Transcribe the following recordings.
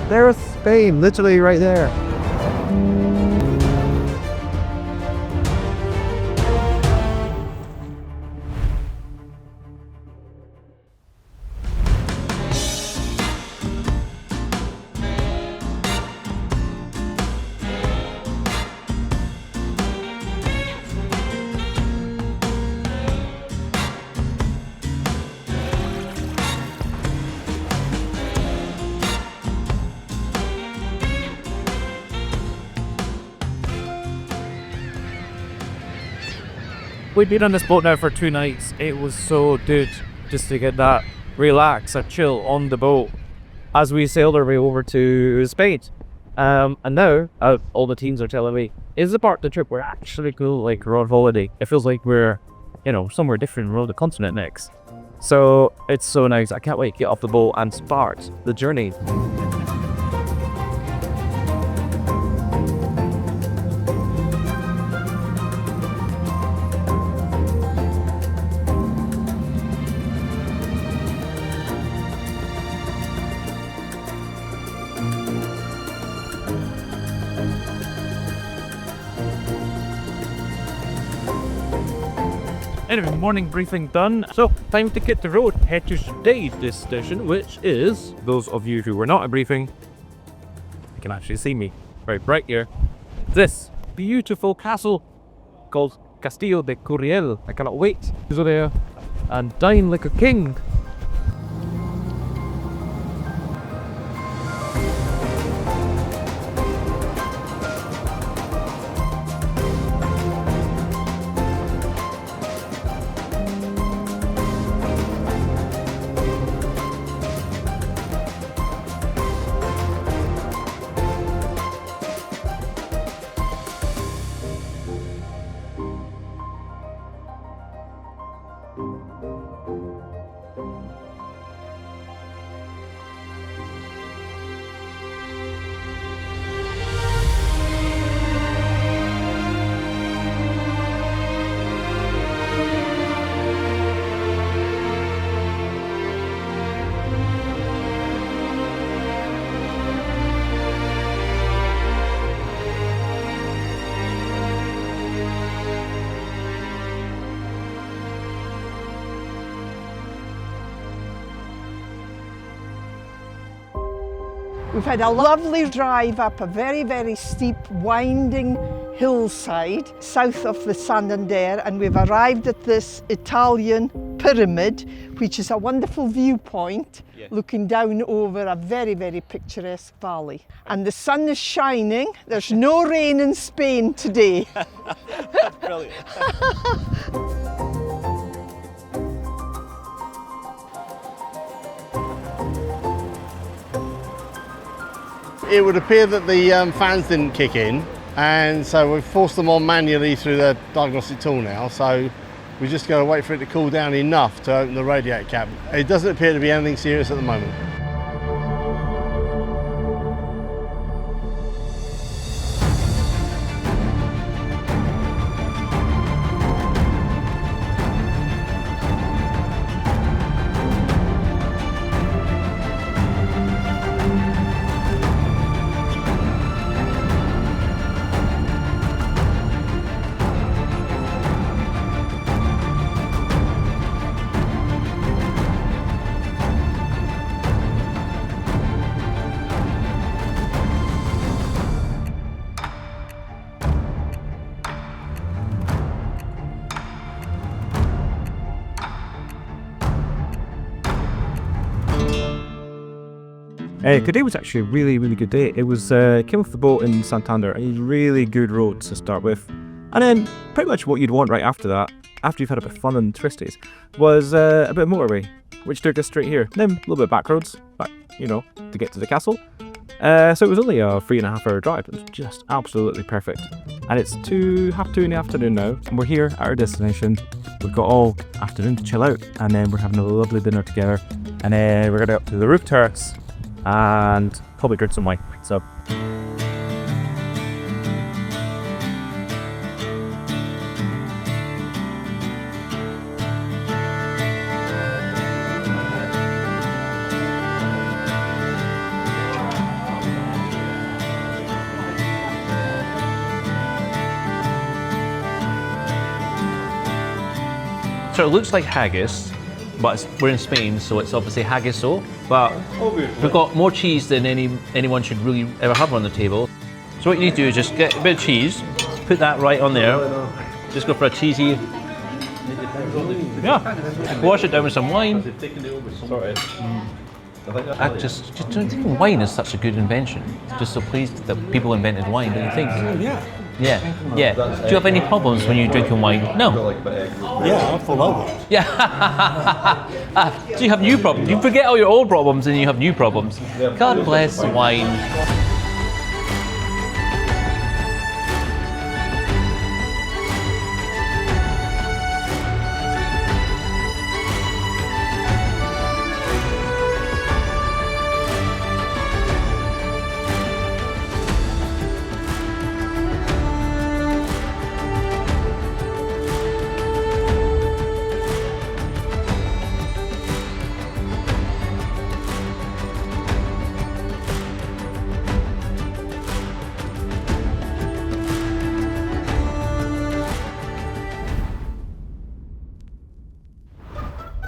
There's Spain, literally right there. We've been on this boat now for 2 nights. It was so good just to get that relax or chill on the boat as we sailed our way over to Spain. And now, all the teams are telling me, is the part of the trip we're actually cool, like we're on holiday. It feels like we're, somewhere different, we're on the continent next. So it's so nice. I can't wait to get off the boat and start the journey. Anyway, morning briefing done. So, time to get the road, head to today's destination, which is, those of you who were not at briefing, you can actually see me very bright here. This beautiful castle called Castillo de Curiel. I cannot wait to go there and dine like a king. We've had a lovely drive up a very, very steep, winding hillside south of the Santander, and we've arrived at this Italian pyramid, which is a wonderful viewpoint looking down over a very, very picturesque valley. And the sun is shining. There's no rain in Spain today. Brilliant. It would appear that the fans didn't kick in, and so we've forced them on manually through the diagnostic tool now, so we just got to wait for it to cool down enough to open the radiator cap. It doesn't appear to be anything serious at the moment. Today was actually a really, really good day. It was, came off the boat in Santander, a really good road to start with. And then pretty much what you'd want right after that, after you've had a bit of fun and twisties, was a bit of motorway, which took us straight here. Then a little bit of back roads, to get to the castle. So it was only a 3.5 hour drive. It was just absolutely perfect. And it's 2:30 in the afternoon now, and we're here at our destination. We've got all afternoon to chill out, and then we're having a lovely dinner together. And then we're going to go up to the roof terrace and probably drink some wine. So sort of looks like haggis, but we're in Spain, so it's obviously haggiso. But we've got more cheese than anyone should really ever have on the table. So what you need to do is just get a bit of cheese, put that right on there. Just go for a cheesy. Yeah. Wash it down with some wine. I just don't think wine is such a good invention. Just so pleased that people invented wine, don't you think? Yeah. Do you have any problems when you're drinking wine? No. Yeah, I'm full of it. Yeah. Do you have new problems? You forget all your old problems and you have new problems. God bless wine.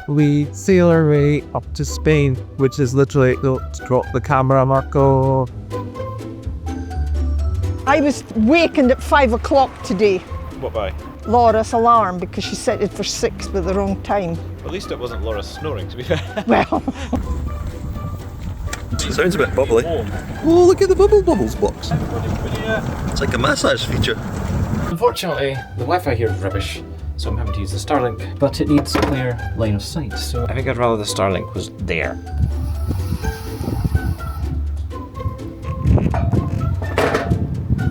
We sail our way up to Spain, which is literally, don't drop the camera, Marco. I was wakened at 5 o'clock today. What by? Laura's alarm, because she set it for 6 with the wrong time. At least it wasn't Laura snoring, to be fair. Well, It sounds a bit bubbly. Oh, look at the bubbles box. It's like a massage feature. Unfortunately, the Wi-Fi here is rubbish, so I'm having to use the Starlink, but it needs a clear line of sight, so I think I'd rather the Starlink was there.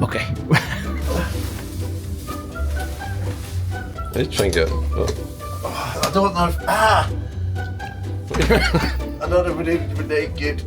Okay. Let's try and get. I don't know if. I don't know if we need to be naked.